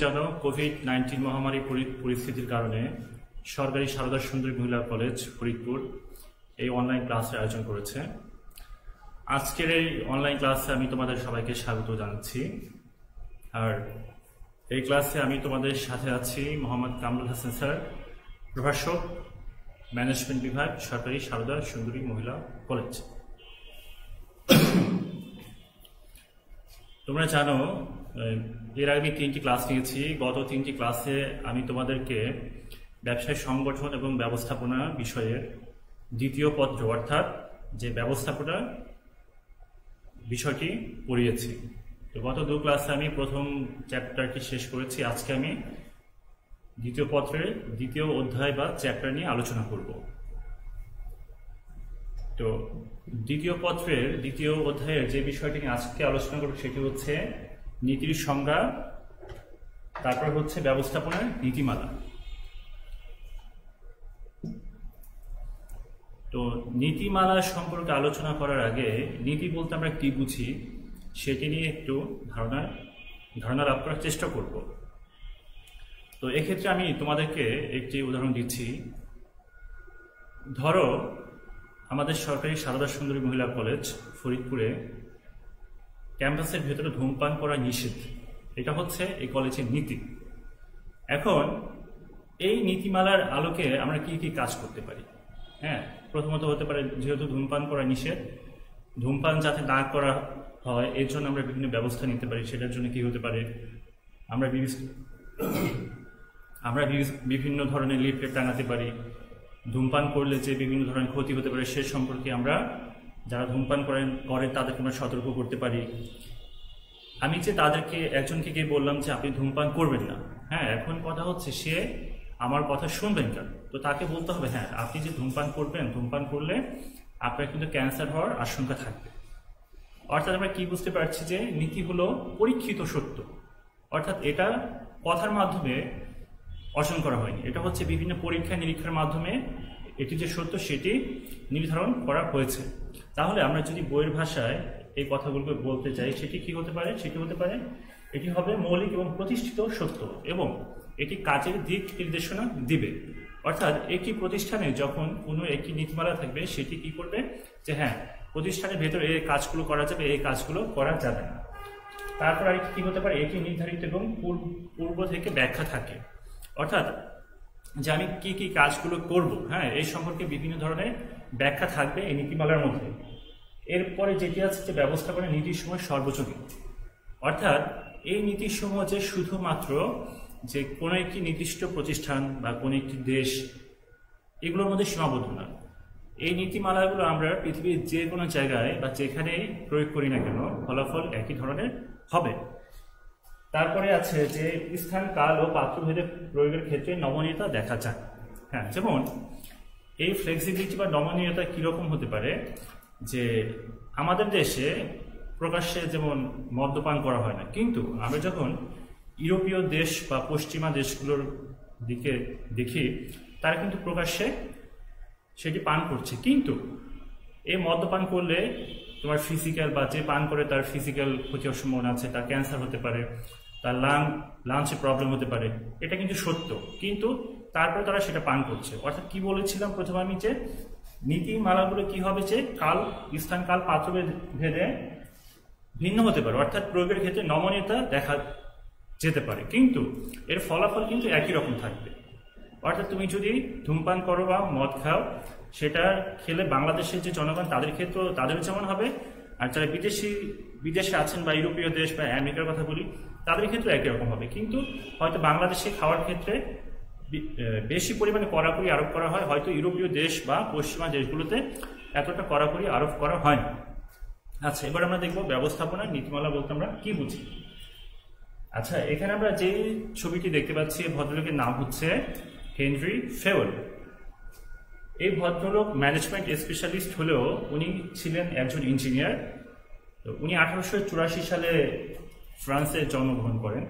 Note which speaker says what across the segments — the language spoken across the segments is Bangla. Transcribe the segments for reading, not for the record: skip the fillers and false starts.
Speaker 1: জানো কোভিড-19 মহামারী পরিস্থিতির কারণে সরকারি সারদা সুন্দরী মহিলা কলেজ ফরিদপুর এই অনলাইন ক্লাসের আয়োজন করেছে। আজকের এই অনলাইন ক্লাসে আমি তোমাদের সবাইকে স্বাগত জানাচ্ছি। আর এই ক্লাসে আমি তোমাদের সাথে আছি মোহাম্মদ কামরুল হাসান স্যার, প্রভাষক, ম্যানেজমেন্ট বিভাগ, সরকারি সারদা সুন্দরী মহিলা কলেজ। তোমরা জানো এর আগে 3টি ক্লাস নিয়েছি। গত 3টি ক্লাসে আমি তোমাদেরকে ব্যবসায় সংগঠন এবং ব্যবস্থাপনা বিষয়ের দ্বিতীয় পত্র অর্থাৎ যে ব্যবস্থাপনা বিষয়টি পড়িয়েছি। তো গত 2 ক্লাসে আমি প্রথম চ্যাপ্টারটি শেষ করেছি। আজকে আমি দ্বিতীয় পত্রের দ্বিতীয় অধ্যায় বা চ্যাপ্টার নিয়ে আলোচনা করব। তো দ্বিতীয় পত্রের দ্বিতীয় অধ্যায়ের যে বিষয়টি নিয়ে আজকে আলোচনা করব সেটি হচ্ছে নীতির সংজ্ঞা, তারপর হচ্ছে ব্যবস্থাপনার নীতিমালা। তো নীতিমালা সম্পর্কে আলোচনা করার আগে নীতি বলতে আমরা কি বুঝি সেটি নিয়ে একটু ধারণা লাভ করার চেষ্টা করব। তো এক্ষেত্রে আমি তোমাদেরকে একটি উদাহরণ দিচ্ছি। ধরো আমাদের সরকারি সারদা সুন্দরী মহিলা কলেজ ফরিদপুরে ক্যাম্পাসের ভেতরে ধূমপান করা নিষেধ, এটা হচ্ছে এই কলেজের নীতি। এখন এই নীতিমালার আলোকে আমরা কি কি কাজ করতে পারি? প্রথমত হতে পারে, যেহেতু ধূমপান করা নিষেধ, ধূমপান যাতে না করা হয় এর জন্য আমরা বিভিন্ন ব্যবস্থা নিতে পারি। সেটার জন্য কি হতে পারে, আমরা বিভিন্ন ধরনের লিফলেট টাঙাতে পারি। ধূমপান করলে যে বিভিন্ন ধরনের ক্ষতি হতে পারে সে সম্পর্কে আমরা যারা ধূমপান করেন তাদেরকে আমরা সতর্ক করতে পারি। আমি যে তাদেরকে একজনকে গিয়ে বললাম যে আপনি ধূমপান করবেন না, এখন কথা হচ্ছে সে আমার কথা শুনবেন কেন? তো তাকে বলতে হবে আপনি যে ধূমপান করবেন, ধূমপান করলে আপনার কিন্তু ক্যান্সার হওয়ার আশঙ্কা থাকবে। অর্থাৎ আমরা কি বুঝতে পারছি যে নীতি হলো পরীক্ষিত সত্য, অর্থাৎ এটা কথার মাধ্যমে অর্জন করা হয়নি, এটা হচ্ছে বিভিন্ন পরীক্ষা নিরীক্ষার মাধ্যমে এটি যে সত্য সেটি নির্ধারণ করা হয়েছে। তাহলে আমরা যদি বইয়ের ভাষায় এই কথাগুলোকে বলতে চাই সেটি কি হতে পারে? সেটি হতে পারে এটি হবে মৌলিক এবং প্রতিষ্ঠিত সত্য এবং এটি কাজের দিক নির্দেশনা দিবে। অর্থাৎ একটি প্রতিষ্ঠানে যখন কোনো একটি নীতিমালা থাকবে সেটি কি করবে যে প্রতিষ্ঠানের ভেতরে এই কাজগুলো করা যাবে, এই কাজগুলো করা যাবে না। তারপর আর কি হতে পারে, এটি নির্ধারিত এবং পূর্ব থেকে ব্যাখ্যা থাকে, অর্থাৎ যে আমি কি কি কাজগুলো করব এই সম্পর্কে বিভিন্ন ধরনের ব্যাখ্যা থাকবে এই নীতিমালার মধ্যে। এরপরে যেটি আছে যে ব্যবস্থাপনা নীতিসমূহ সর্বজনীন, অর্থাৎ এই নীতিসমূহ যে শুধুমাত্র যে কোনো একটি নির্দিষ্ট প্রতিষ্ঠান বা কোনো একটি দেশ এগুলোর মধ্যে সীমাবদ্ধ না। এই নীতিমালাগুলো আমরা পৃথিবীর যে কোনো জায়গায় বা যেখানেই প্রয়োগ করি না কেন ফলাফল একই ধরনের হবে। তারপরে আছে যে স্থান, কাল ও পাত্রভেদে প্রয়োগের ক্ষেত্রে নমনীয়তা দেখা যায়। যেমন এই ফ্লেক্সিবিলিটি বা নমনীয়তা কীরকম হতে পারে, যে আমাদের দেশে প্রকাশ্যে যেমন মদ্যপান করা হয় না, কিন্তু আমরা যখন ইউরোপীয় দেশ বা পশ্চিমা দেশগুলোর দিকে দেখি তারা কিন্তু প্রকাশ্যে সেটি পান করছে। কিন্তু এই মদ্যপান করলে তোমার ফিজিক্যাল বা যে পান করে তার ফিজিক্যাল ক্ষতি হওয়ার সম্ভাবনা আছে, তার ক্যান্সার হতে পারে, তার লাঞ্চে প্রবলেম হতে পারে, এটা কিন্তু সত্য। কিন্তু তারপরে তারা সেটা পান করছে। অর্থাৎ কি বলেছিলাম প্রথমে আমি, যে নীতিমালাগুলো কি হবে যে স্থান, কাল, পাত্র ভেদে ভিন্ন হতে পারে, অর্থাৎ প্রয়োগের ক্ষেত্রে নমনীয়তা দেখা যেতে পারে, কিন্তু এর ফলাফল কিন্তু একই রকম থাকবে। অর্থাৎ তুমি যদি ধূমপান করো বা মদ খাও, সেটা খেলে বাংলাদেশের যে জনগণ তাদের ক্ষেত্রে তাদের যেমন হবে, আর যারা বিদেশে আছেন বা ইউরোপীয় দেশ বা আমেরিকার কথা বলি তাদের ক্ষেত্রে একই রকম হবে। কিন্তু হয়তো বাংলাদেশে খাওয়ার ক্ষেত্রে বেশি পরিমাণে কড়াকড়ি আরোপ করা হয়, হয়তো ইউরোপীয় দেশ বা পশ্চিমা দেশগুলোতে এতটা কড়াকড়ি আরোপ করা হয় না। আচ্ছা, এবার আমরা দেখব ব্যবস্থাপনার নীতিমালা বলতে আমরা কি বুঝি। আচ্ছা, এখানে আমরা যে ছবিটি দেখতে পাচ্ছি ভদ্রলোকের নাম হচ্ছে হেনরি ফেওয়েল। এই ভদ্রলোক ম্যানেজমেন্ট স্পেশালিস্ট হলেও উনি ছিলেন একজন ইঞ্জিনিয়ার। তো উনি 1884 সালে ফ্রান্সে জন্মগ্রহণ করেন।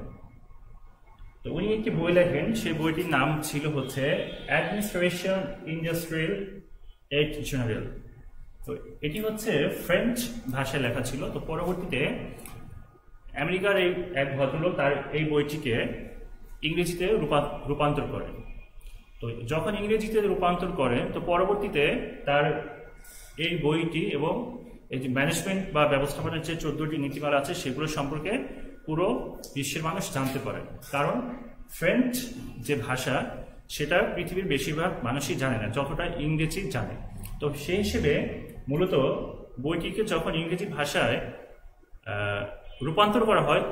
Speaker 1: তো উনি একটি বই লেখেন, সেই বইটির নাম ছিল হচ্ছে অ্যাডমিনিস্ট্রেশন ইন্ডাস্ট্রিয়াল এড জেনারেল। তো এটি হচ্ছে ফ্রেঞ্চ ভাষায় লেখা ছিল। তো পরবর্তীতে আমেরিকার এই এক ভদ্রলোক তার এই বইটিকে ইংরেজিতে রূপান্তর করেন। তো যখন ইংরেজিতে রূপান্তর করেন তো পরবর্তীতে তার এই বইটি এবং এই যে ম্যানেজমেন্ট বা ব্যবস্থাপনার যে 14টি নীতিমালা আছে সেগুলো সম্পর্কে পুরো বিশ্বের মানুষ জানতে পারে। কারণ ফ্রেঞ্চ যে ভাষা সেটা পৃথিবীর বেশিরভাগ মানুষই জানে না যতটা ইংরেজি জানে। তো সেই হিসেবে মূলত বইটিকে যখন ইংরেজি ভাষায় রূপান্তর করা হয়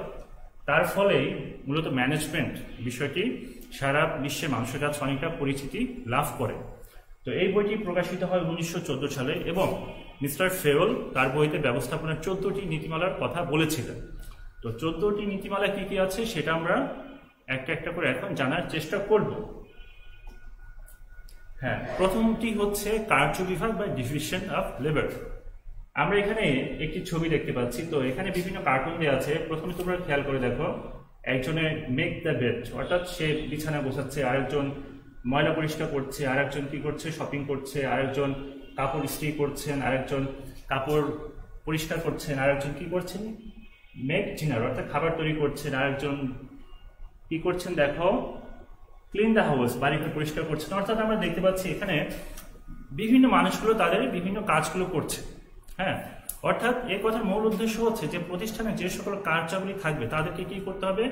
Speaker 1: তার ফলেই মূলত ম্যানেজমেন্ট বিষয়টি সারা বিশ্বের মানুষের কাছে অনেকটা পরিচিতি লাভ করে। তো এই বইটি প্রকাশিত হয় 1914 সালে এবং মিস্টার ফেওল তার বইতে ব্যবস্থাপনার 14টি নীতিমালার কথা বলেছিলেন। তো 14টি নীতিমালা কি কি আছে সেটা আমরা একটা একটা করে এখন জানার চেষ্টা করব। হ্যাঁ, প্রথমটি হচ্ছে কার্য বিভাগ বা ডিভিশন অফ লেবার। আমরা এখানে একটি ছবি দেখতে পাচ্ছি। তো এখানে বিভিন্ন কার্টুন দেওয়া আছে। প্রথমে তোমরা খেয়াল করে দেখো, একজনে মেক দ্য বেড, অর্থাৎ সে বিছানা বসাচ্ছে, আরেকজন ময়লা পরিষ্কার করছে, আরেকজন কি করছে শপিং করছে, আরেকজন কাপড় ইস্ত্রি করছেন, আরেকজন কাপড় পরিষ্কার করছেন, আরেকজন কি করছেন মেক ডিনার অর্থাৎ খাবার তৈরি করছেন, আরেকজন কি করছেন দেখো ক্লিন দ্য হাউস, বাড়িঘর পরিষ্কার করছেন। অর্থাৎ আমরা দেখতে পাচ্ছি এখানে বিভিন্ন মানুষগুলো তাদের বিভিন্ন কাজগুলো করছে। হ্যাঁ, অর্থাৎ এই কথার মূল উদ্দেশ্য হচ্ছে যে প্রতিষ্ঠানে যে সকল কার্যাবলী থাকবে তাদেরকে কি করতে হবে,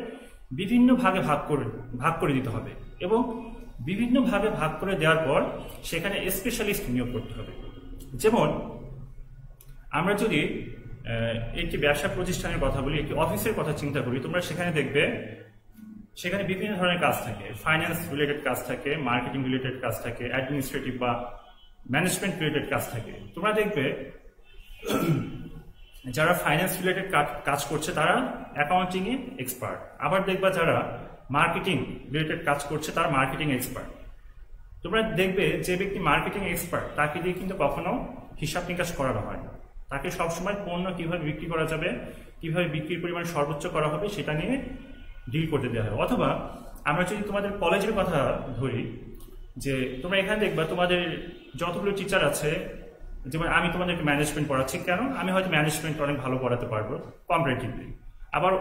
Speaker 1: বিভিন্ন ভাগে ভাগ করে দিতে হবে এবং বিভিন্ন ভাগে ভাগ করে দেওয়ার পর সেখানে স্পেশালিস্ট নিয়োগ করতে হবে। যেমন আমরা যদি একটি ব্যবসা প্রতিষ্ঠানের কথা বলি, একটি অফিসের কথা চিন্তা করি, তোমরা সেখানে দেখবে সেখানে বিভিন্ন ধরনের কাজ থাকে। ফাইন্যান্স রিলেটেড কাজ থাকে, মার্কেটিং রিলেটেড কাজ থাকে, অ্যাডমিনিস্ট্রেটিভ বা ম্যানেজমেন্ট রিলেটেড কাজ থাকে। তোমরা দেখবে যারা ফাইন্যান্স রিলেটেড কাজ করছে তারা অ্যাকাউন্টিং এ এক্সপার্ট, আবার দেখবা যারা মার্কেটিং রিলেটেড কাজ করছে তারা মার্কেটিং এক্সপার্ট। তোমরা দেখবে যে ব্যক্তি মার্কেটিং এক্সপার্ট তাকে দিয়ে কিন্তু কখনো হিসাব নিকাশ করানো হয় না। তাকে সবসময় পণ্য কিভাবে বিক্রি করা যাবে, কিভাবে বিক্রির পরিমাণ সর্বোচ্চ করা হবে সেটা নিয়ে ডিল করতে দেওয়া হয়। অথবা আমরা যদি তোমাদের কলেজের কথা ধরি, যে তোমরা এখানে দেখবা তোমাদের যতগুলো টিচার আছে, যেমন আমি তোমাদেরকে ম্যানেজমেন্ট পড়াচ্ছি, কেন আমি হয়তো ম্যানেজমেন্ট অনেক ভালো পড়াতে পারবো কম্পারেটিভলি। আবার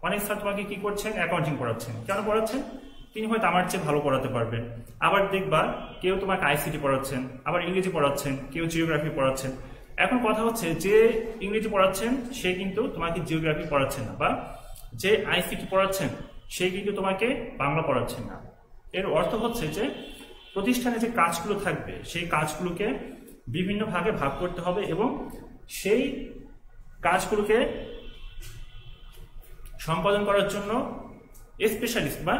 Speaker 1: অনেক স্যার তোমাকে কি করছেন অ্যাকাউন্টিং পড়াচ্ছেন, কেন পড়াচ্ছেন তিনি হয়তো আমার চেয়ে ভালো পড়াতে পারবেন। আবার দেখবা কেউ তোমাকে আইসিটি পড়াচ্ছেন, আবার ইংরেজি পড়াচ্ছেন, কেউ জিওগ্রাফি পড়াচ্ছেন। এখন কথা হচ্ছে যে ইংরেজি পড়াচ্ছেন সে কিন্তু তোমাকে জিওগ্রাফি পড়াচ্ছেন না, বা যে আইসিটি পড়াচ্ছেন সে কিন্তু তোমাকে বাংলা পড়াচ্ছেন না। এর অর্থ হচ্ছে যে প্রতিষ্ঠানে যে কাজগুলো থাকবে সেই কাজগুলোকে বিভিন্ন ভাগে ভাগ করতে হবে এবং সেই কাজগুলোকে সম্পাদন করার জন্য স্পেশালিস্ট বা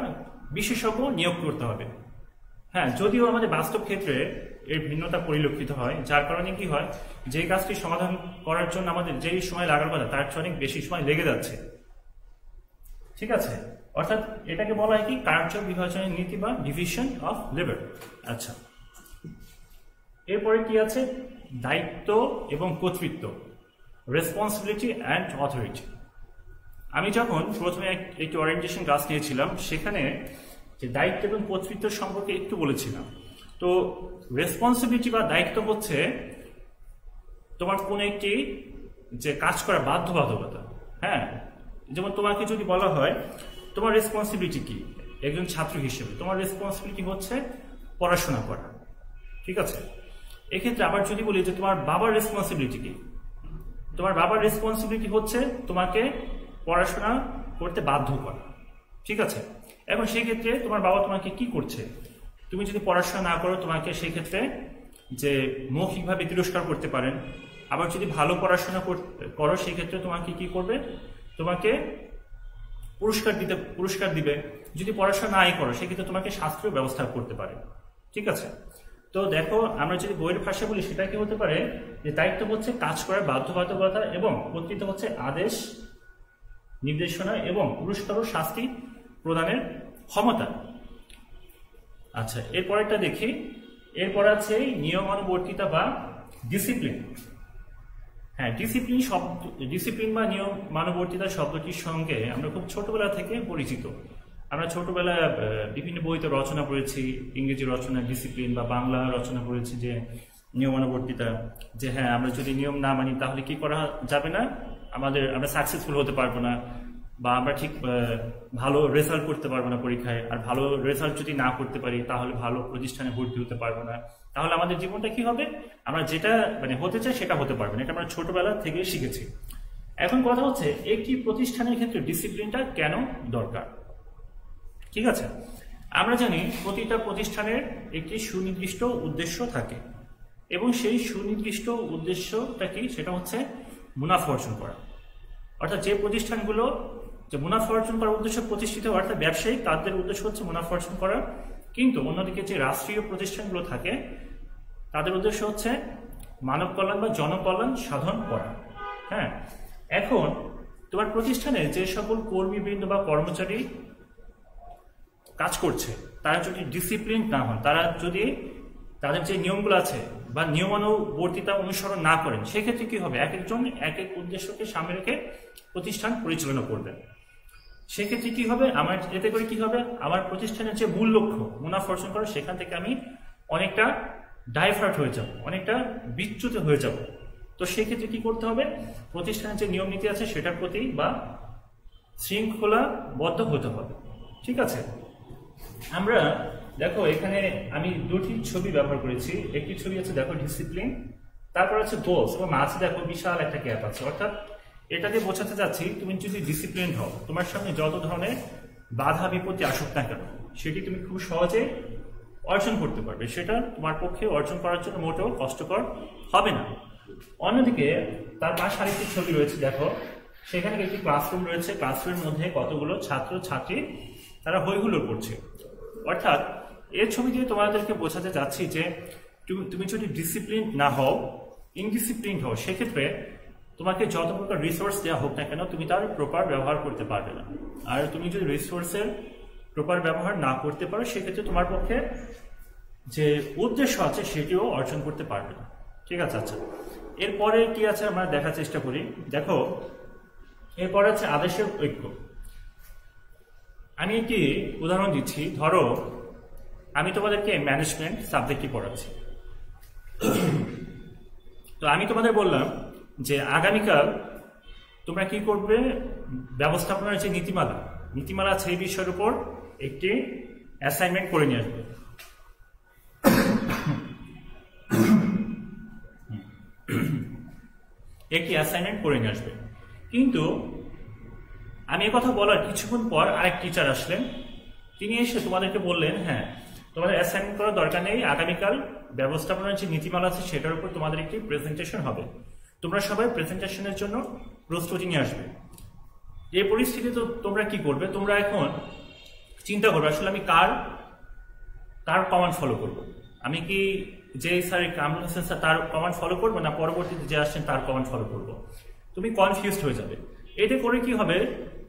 Speaker 1: বিশেষজ্ঞ নিয়োগ করতে হবে। হ্যাঁ, যদিও আমাদের বাস্তব ক্ষেত্রে এর ভিন্নতা পরিলক্ষিত হয়, যার কারণে কি হয় যে কাজটি সমাধান করার জন্য আমাদের যেই সময় লাগার কথা তার চেয়ে অনেক বেশি সময় লেগে যাচ্ছে। ঠিক আছে, অর্থাৎ এটাকে বলা হয় কি কার্য বিভাজনের নীতি বা ডিভিশন অফ লেবার। আচ্ছা, এরপরে কি আছে দায়িত্ব এবং কর্তৃত্ব, রেসপন্সিবিলিটি অ্যান্ড অথরিটি। আমি যখন প্রথমে একটি ওরিয়েন্টেশন ক্লাস নিয়েছিলাম সেখানে যে দায়িত্ব এবং কর্তৃত্ব সম্পর্কে একটু বলেছিলাম। তো রেসপন্সিবিলিটি বা দায়িত্ব হচ্ছে তোমার কোনো একটি যে কাজ করার বাধ্যবাধকতা। হ্যাঁ, যেমন তোমাকে যদি বলা হয় তোমার রেসপন্সিবিলিটি কি, একজন ছাত্র হিসেবে তোমার রেসপন্সিবিলিটি হচ্ছে পড়াশোনা করা। ঠিক আছে, এক্ষেত্রে আবার যদি বলি যে তোমার বাবার রেসপন্সিবিলিটি কি, তোমার বাবার রেসপন্সিবিলিটি হচ্ছে তোমাকে পড়াশোনা করতে বাধ্য করা। ঠিক আছে, এখন সেই ক্ষেত্রে তোমার বাবা তোমাকে কি করছে, তুমি যদি পড়াশোনা না করো তোমাকে সেই ক্ষেত্রে যে মৌখিকভাবে তিরস্কার করতে পারেন। আবার যদি ভালো পড়াশোনা করো সেই ক্ষেত্রে তোমাকে কি করবে, তোমাকে পুরস্কার দিবে। যদি পড়াশোনা নাই করো সেক্ষেত্রে তোমাকে শাস্ত্রীয় ব্যবস্থা করতে পারে। ঠিক আছে, তো দেখো আমরা যদি বইয়ের ভাষা বলি সেটা কি হতে পারে যে দায়িত্ব হচ্ছে কাজ করার বাধ্যবাধকতা এবং কর্তৃত্ব হচ্ছে আদেশ নির্দেশনা এবং পুরস্কার ও শাস্তি প্রদানের ক্ষমতা। আচ্ছা, এরপরেরটা দেখি। এরপর আছে নিয়মানুবর্তিতা বা ডিসিপ্লিন। হ্যাঁ, ডিসিপ্লিন বা নিয়মানুবর্তিতা শব্দটির সঙ্গে আমরা খুব ছোটবেলা থেকে পরিচিত। আমরা ছোটবেলায় বিভিন্ন বইতে রচনা পড়েছি, ইংরেজি রচনা ডিসিপ্লিন বা বাংলা রচনা পড়েছি যে নিয়মানুবর্তিতা, যে হ্যাঁ আমরা যদি নিয়ম না মানি তাহলে কি করা যাবে না, আমরা সাকসেসফুল হতে পারবো না, বা আমরা ঠিক ভালো রেজাল্ট করতে পারবো না পরীক্ষায়, আর ভালো রেজাল্ট যদি না করতে পারি তাহলে ভালো প্রতিষ্ঠানে ভর্তি হতে পারবো না, তাহলে আমাদের জীবনটা কি হবে, আমরা যেটা মানে হতে চাই সেটা হতে পারবো না। এটা আমরা ছোটবেলা থেকে শিখেছি। এখন কথা হচ্ছে একটি প্রতিষ্ঠানের ক্ষেত্রে ডিসিপ্লিনটা কেন দরকার। ঠিক আছে, আমরা জানি প্রতিটা প্রতিষ্ঠানের একটি সুনির্দিষ্ট উদ্দেশ্য থাকে, এবং সেই সুনির্দিষ্ট উদ্দেশ্যটা কি, সেটা হচ্ছে মুনাফা অর্জন করা। অর্থাৎ যে প্রতিষ্ঠানগুলো যে মুনাফা অর্জন করার উদ্দেশ্যে প্রতিষ্ঠিত, অর্থাৎ ব্যবসায়ী, তাদের উদ্দেশ্য হচ্ছে মুনাফা অর্জন করা। কিন্তু অন্যদিকে যে রাষ্ট্রীয় প্রতিষ্ঠানগুলো থাকে তাদের উদ্দেশ্য হচ্ছে মানব কল্যাণ বা জনকল্যাণ সাধন করা। হ্যাঁ, এখন তোমার প্রতিষ্ঠানে যে সকল কর্মীবৃন্দ বা কর্মচারী কাজ করছে তারা যদি ডিসিপ্লিন না হন, তারা যদি তাদের যে নিয়মগুলো আছে বা নিয়মানুবর্তিতা অনুসরণ না করেন, সেক্ষেত্রে কি হবে, এক একজন এক এক উদ্দেশ্যকে সামনে রেখে প্রতিষ্ঠান পরিচালনা করবেন। সেক্ষেত্রে কি হবে, আমার এতে করে কি হবে, আমার প্রতিষ্ঠানের যে মূল লক্ষ্য মুনাফা অর্জন করা, সেখান থেকে আমি অনেকটা ডাইভার্ট হয়ে যাব, অনেকটা বিচ্যুত হয়ে যাব। তো সেক্ষেত্রে কি করতে হবে, প্রতিষ্ঠানের যে নিয়ম নীতি আছে সেটার প্রতি বা শৃঙ্খলাবদ্ধ হতে হবে। ঠিক আছে, আমরা দেখো এখানে আমি দুটি ছবি ব্যবহার করেছি। একটি ছবি আছে দেখো ডিসিপ্লিন, তারপর আছে গোলস, এবং মাঝে দেখো বিশাল একটা গ্যাপ আছে। অর্থাৎ এটাকে বোঝাতে চাচ্ছি, তুমি যদি ডিসিপ্লিন হও, তোমার সামনে যত ধরনের বাধা বিপত্তি আসুক না কেন, সেটি তুমি খুব সহজে অর্জন করতে পারবে, সেটা তোমার পক্ষে অর্জন করার জন্য মোটেও কষ্টকর হবে না। অন্যদিকে তার পাশে আরেকটি ছবি রয়েছে দেখো, সেখানে একটি ক্লাসরুম রয়েছে, ক্লাসরুমের মধ্যে কতগুলো ছাত্র ছাত্রী তারা হই হুল্লোড় করছে। অর্থাৎ এর ছবি দিয়ে তোমাদেরকে বোঝাতে চাচ্ছি যে তুমি যদি ডিসিপ্লিন না হও, ইনডিসিপ্লিন হও, সেক্ষেত্রে তোমাকে যত প্রকার রিসোর্স দেওয়া হোক না কেন তুমি তার প্রপার ব্যবহার করতে পারবে না। আর তুমি যদি রিসোর্সের প্রপার ব্যবহার না করতে পারো, সেক্ষেত্রে তোমার পক্ষে যে উদ্দেশ্য আছে সেটিও অর্জন করতে পারবে না। ঠিক আছে, আচ্ছা এরপরে কি আছে আমরা দেখার চেষ্টা করি। দেখো এরপরে আছে আদেশের ঐক্য। আমি একটি উদাহরণ দিচ্ছি, ধরো আমি তোমাদেরকে ম্যানেজমেন্ট সাবজেক্টটি পড়াচ্ছি। তো আমি তোমাদের বললাম যে আগামীকাল তোমরা কি করবে, ব্যবস্থাপনার যে নীতিমালা আছে এই বিষয়ের উপর একটি অ্যাসাইনমেন্ট করে নিয়ে আসবে। একটি অ্যাসাইনমেন্ট করে নিয়ে আসবে। কিন্তু আমি কথা বলার কিছুক্ষণ পর আরেক টিচার আসলেন, তিনি এসে তোমাদেরকে বললেন, হ্যাঁ তোমাদের অ্যাসাইনমেন্ট করার দরকার নেই, আগামীকাল ব্যবস্থাপনার যে নীতিমালা আছে সেটার উপর তোমাদের একটি প্রেজেন্টেশন হবে, তোমরা সবাই প্রেজেন্টেশনের জন্য প্রস্তুতি নিয়ে আসবে। এই পরিস্থিতিতে তো তোমরা কি করবে, তোমরা এখন চিন্তা করবে আসলে আমি কার কমান্ড ফলো করব। আমি কি যে স্যার কামরুল হোসেন স্যার তার কমান্ড ফলো করবো, না পরবর্তীতে যে আসছেন তার কমান্ড ফলো করবো। তুমি কনফিউজড হয়ে যাবে। এতে করে কি হবে,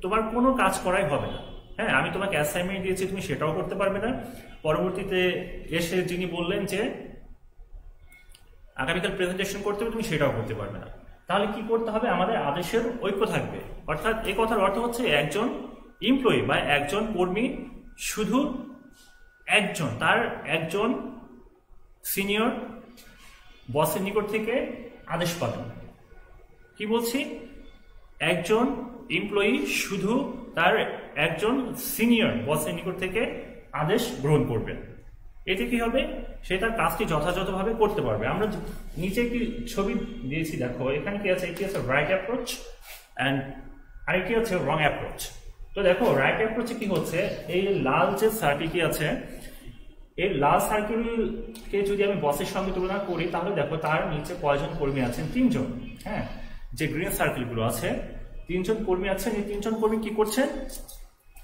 Speaker 1: তোমার কোনো কাজ করাই হবে না। হ্যাঁ, আমি তোমাকে অ্যাসাইনমেন্ট দিয়েছি, তুমি সেটাও করতে পারবে না। পরবর্তীতে এসে যিনি বললেন যে আগামীকাল প্রেজেন্টেশন করতে হবে, তুমি সেটাও করতে পারবে না। তাহলে কি করতে হবে, আমাদের আদেশের ঐক্য থাকবে। অর্থাৎ এই কথার অর্থ হচ্ছে একজন এমপ্লয়ি বা একজন কর্মী শুধু তার একজন সিনিয়র বসের নিকট থেকে আদেশ পাবেন। কি বলছি, একজন এমপ্লয়ি শুধু তার একজন সিনিয়র বসের নিকট থেকে আদেশ গ্রহণ করবেন। এতে কি হবে, সে তার কাজটি যথাযথভাবে করতে পারবে। আমরা নিচে একটি ছবি দিয়েছি দেখো, এখানে কি আছে, একটি আছে রাইট অ্যাপ্রোচ অ্যান্ড আরেকটি আছে রং অ্যাপ্রোচ। তো দেখো রাইট অ্যাপ্রোচে কি হচ্ছে, এই লাল যে সার্কেলটি আছে, এই লাল সার্কেলকে যদি আমি বসের সঙ্গে তুলনা করি, তাহলে দেখো তার নিচে কয়জন কর্মী আছেন, 3 জন। হ্যাঁ, যে গ্রিন সার্কেলগুলো আছে 3 জন কর্মী আছেন। এই 3 জন কর্মী কি করছেন,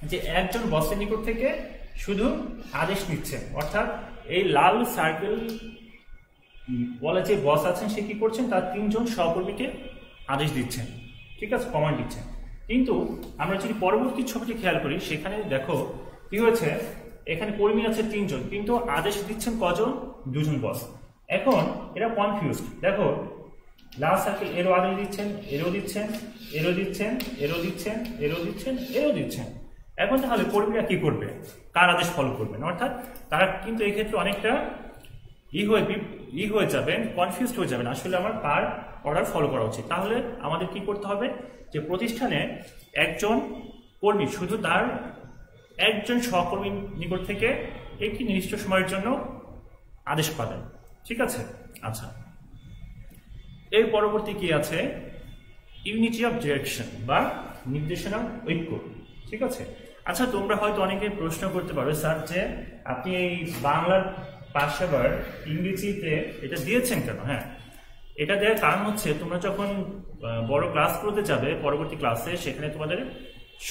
Speaker 1: যে একজন বসের নিকট থেকে শুধু আদেশ নিচ্ছেন। অর্থাৎ এই লাল সার্কেল বলে যে বস আছেন, সে কি করছেন, তার 3 জন সহকর্মীকে আদেশ দিচ্ছেন। ঠিক আছে, কমান্ড দিচ্ছেন। কিন্তু আমরা যদি পরবর্তী ছবিটি খেয়াল করি, সেখানে দেখো কি হয়েছে, এখানে কর্মী আছে 3 জন, কিন্তু আদেশ দিচ্ছেন কজন, 2 জন বস। এখন এরা কনফিউজড। দেখো লাল সার্কেল এরও আদেশ দিচ্ছেন, এরও দিচ্ছেন, এরও দিচ্ছেন, এরও দিচ্ছেন, এরও দিচ্ছেন, এরও দিচ্ছেন। এখন তাহলে কর্মীরা কি করবে, কার আদেশ ফলো করবেন। অর্থাৎ তারা কিন্তু এই ক্ষেত্রে অনেকটা হয়ে যাবেন, কনফিউজড হয়ে যাবেন, আসলে আমার কার অর্ডার ফলো করা উচিত। তাহলে আমাদের কি করতে হবে, যে প্রতিষ্ঠানে একজন কর্মী শুধু তার একজন সহকর্মীর নিকট থেকে একটি নির্দিষ্ট সময়ের জন্য আদেশ পাবেন। ঠিক আছে, আচ্ছা, এর পরবর্তী কি আছে, ইউনিটি অফ ডিরেকশন বা নির্দেশনা ঐক্য। ঠিক আছে, আচ্ছা, তোমরা হয়তো অনেকে প্রশ্ন করতে পারো, স্যার যে আপনি এই বাংলার পাশে আবার ইংরেজিতে এটা দিয়েছেন কেন? হ্যাঁ, এটা দেওয়ার কারণ হচ্ছে তোমরা যখন বড় ক্লাসগুলোতে যাবে পরবর্তী ক্লাসে, সেখানে তোমাদের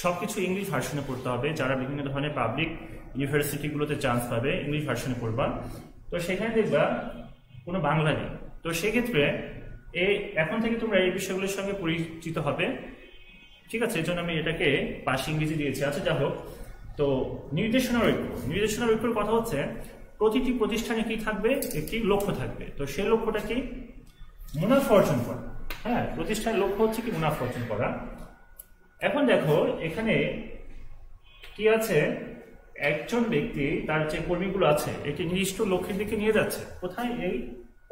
Speaker 1: সবকিছু ইংলিশ ভার্সনে পড়তে হবে। যারা বিভিন্ন ধরনের পাবলিক ইউনিভার্সিটিগুলোতে চান্স পাবে ইংলিশ ভার্সনে পড়বা, তো সেখানে দেখবা কোনো বাংলা নেই। তো সেক্ষেত্রে এখন থেকে তোমরা এই বিষয়গুলোর সঙ্গে পরিচিত হবে। ঠিক আছে, এই জন্য আমি এটাকে পাশে ইংরেজি দিয়েছি। আচ্ছা, যা হোক, তো নির্দেশনার ঐক্যের কথা হচ্ছে প্রতিটি প্রতিষ্ঠানে কি থাকবে, একটি লক্ষ্য থাকবে। তো সেই লক্ষ্যটা কি, মুনাফা অর্জন করা। হ্যাঁ, প্রতিষ্ঠানের লক্ষ্য হচ্ছে কি মুনাফা অর্জন করা। এখন দেখো এখানে কি আছে, একজন ব্যক্তি তার যে কর্মীগুলো আছে একটি নির্দিষ্ট লক্ষ্যের দিকে নিয়ে যাচ্ছে। কোথায়? এই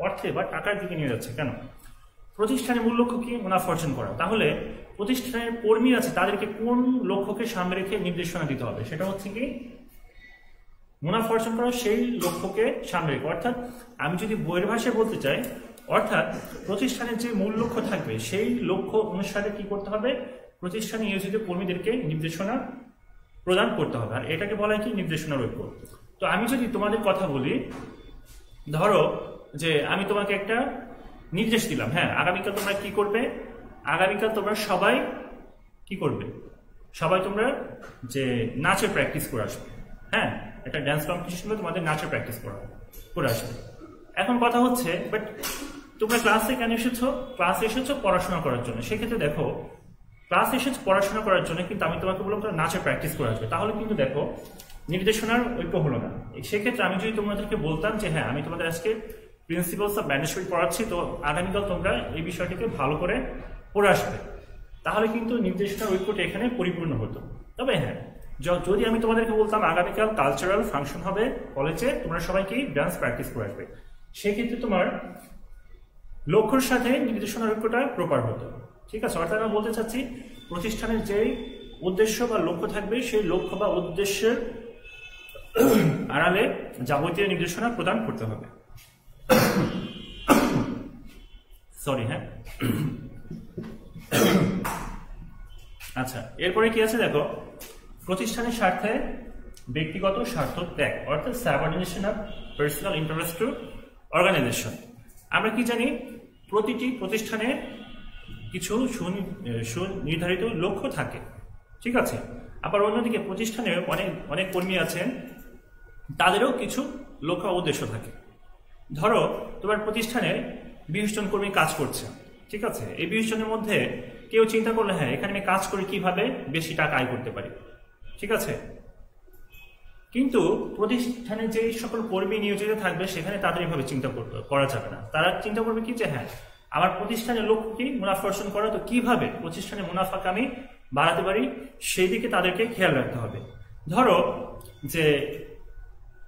Speaker 1: অর্থে বা টাকার দিকে নিয়ে যাচ্ছে। কেন? প্রতিষ্ঠানের মূল লক্ষ্য কি? মুনাফা অর্জন করা। তাহলে প্রতিষ্ঠানের কর্মী আছে তাদেরকে কোন লক্ষ্যকে সামনে রেখে নির্দেশনা দিতে হবে? সেটা হচ্ছে কি মুনাফা অর্জন করা, সেই লক্ষ্যকে সামনে রেখে। অর্থাৎ আমি যদি বইয়ের ভাষায় বলতে চাই, অর্থাৎ প্রতিষ্ঠানের যে মূল লক্ষ্য থাকবে সেই লক্ষ্য অনুসারে কি করতে হবে, প্রতিষ্ঠানে নিয়োজিত কর্মীদেরকে নির্দেশনা প্রদান করতে হবে। আর এটাকে বলা হয় কি নির্দেশনার ঐক্য। তো আমি যদি তোমাদের কথা বলি, ধরো যে আমি তোমাকে একটা নির্দেশ দিলাম, হ্যাঁ, আগামীকাল তোমরা কি করবে, আগামীকাল তোমরা সবাই কি করবে, সবাই তোমরা যে নাচের প্র্যাকটিস করে আসবে। হ্যাঁ, একটা ড্যান্স কম্পিটিশনে তোমাদের নাচের প্র্যাকটিস করে আসবে। এখন কথা হচ্ছে, বাট তোমরা ক্লাসে কেন এসেছো? ক্লাসে এসেছো পড়াশোনা করার জন্য। সেক্ষেত্রে দেখো, ক্লাসে এসেছো পড়াশোনা করার জন্য, কিন্তু আমি তোমাকে বললাম তোমরা নাচের প্র্যাকটিস করে আসবে, তাহলে কিন্তু দেখো নির্দেশনার ঐক্য হলো না। সেক্ষেত্রে আমি যদি তোমাদেরকে বলতাম যে হ্যাঁ, আমি তোমাদের আজকে প্রিন্সিপালস অফ ম্যানেজমেন্ট পড়াচ্ছি, তো আগামীকাল তোমরা এই বিষয়টিকে ভালো করে পড়ে আসবে, তাহলে কিন্তু নির্দেশনার ঐক্যটা এখানে পরিপূর্ণ হতো। তবে হ্যাঁ, যদি আমি তোমাদেরকে বলতাম আগামীকাল কালচারাল ফাংশন হবে কলেজে, তোমরা সবাইকে ডান্স প্র্যাকটিস করে আসবে, সেক্ষেত্রে তোমার লক্ষ্যের সাথে নির্দেশনার ঐক্যটা প্রপার হতো। ঠিক আছে, অর্থাৎ আমি বলতে চাচ্ছি প্রতিষ্ঠানের যে উদ্দেশ্য বা লক্ষ্য থাকবে সেই লক্ষ্য বা উদ্দেশ্যের আড়ালে যাবতীয় নির্দেশনা প্রদান করতে হবে। সরি, হ্যাঁ, আচ্ছা, এরপরে কি আছে দেখো, প্রতিষ্ঠানের স্বার্থে ব্যক্তিগত স্বার্থ ত্যাগ, অর্থাৎ subordination of personal interest to organization. আমরা কি জানি, প্রতিটি প্রতিষ্ঠানে কিছু সুনির্ধারিত লক্ষ্য থাকে। ঠিক আছে, আবার অন্যদিকে প্রতিষ্ঠানের অনেক কর্মী আছেন, তাদেরও কিছু লক্ষ্য উদ্দেশ্য থাকে। ধরো তোমার প্রতিষ্ঠানে 20 জন কর্মী কাজ করছে। ঠিক আছে, এই 20 জনের মধ্যে কেউ চিন্তা করলে হ্যাঁ, এখানে আমি কাজ করে কিভাবে বেশি টাকা আয় করতে পারি। ঠিক আছে, কিন্তু প্রতিষ্ঠানে যে সকল কর্মী নিয়োজিত থাকবে সেখানে তাদের এভাবে চিন্তা করা যাবে না। তারা চিন্তা করবে কি যে হ্যাঁ, আমার প্রতিষ্ঠানের লক্ষ্য কি মুনাফা অর্জন করা, তো কিভাবে প্রতিষ্ঠানের মুনাফাকে আমি বাড়াতে পারি সেই দিকে তাদেরকে খেয়াল রাখতে হবে। ধরো যে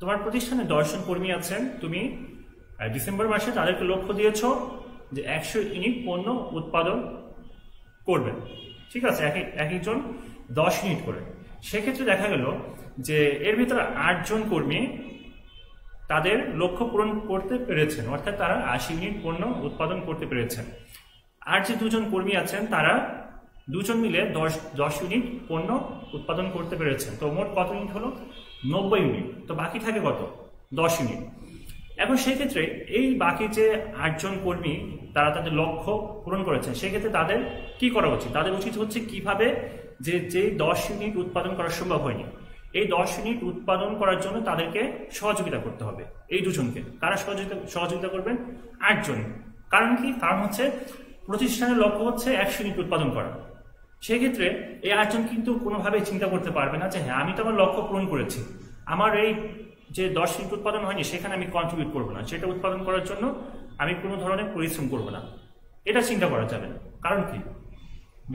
Speaker 1: তোমার প্রতিষ্ঠানে 10 জন কর্মী আছেন, তুমি ডিসেম্বর মাসে তাদেরকে লক্ষ্য দিয়েছ যে 100 ইউনিট পণ্য উৎপাদন করবেন। ঠিক আছে, এক একজন 10 ইউনিট করে। সেক্ষেত্রে দেখা গেল যে এর ভিতরে 8 জন কর্মী তাদের লক্ষ্য পূরণ করতে পেরেছেন, অর্থাৎ তারা 80 ইউনিট পণ্য উৎপাদন করতে পেরেছেন। আর যে 2 জন কর্মী আছেন তারা 2 জন মিলে 10 ইউনিট পণ্য উৎপাদন করতে পেরেছেন। তো মোট কত ইউনিট হলো? 90 ইউনিট। তো বাকি থাকে কত? 10 ইউনিট। এখন সেক্ষেত্রে এই বাকি যে 8 জন কর্মী তারা তাদের লক্ষ্য পূরণ করেছেন, সেক্ষেত্রে তাদের কি করা উচিত? তাদের উচিত হচ্ছে কিভাবে যে 10 ইউনিট উৎপাদন করা সম্ভব হয়নি, এই 10 ইউনিট উৎপাদন করার জন্য তাদেরকে সহযোগিতা করতে হবে। এই 2 জনকে তারা সহযোগিতা করবেন 8 জন। কারণ কি? কারণ হচ্ছে প্রতিষ্ঠানের লক্ষ্য হচ্ছে 100 ইউনিট উৎপাদন করা। সেক্ষেত্রে এই 8 জন কিন্তু কোনোভাবে চিন্তা করতে পারবে না যে হ্যাঁ, আমি তো আমার লক্ষ্য পূরণ করেছি, আমার এই যে 10 ইউনিট উৎপাদন হয়নি সেখানে আমি কন্ট্রিবিউট করবো না, সেটা উৎপাদন করার জন্য আমি কোনো ধরনের পরিশ্রম করবো না, এটা চিন্তা করা যাবে না। কারণ কি?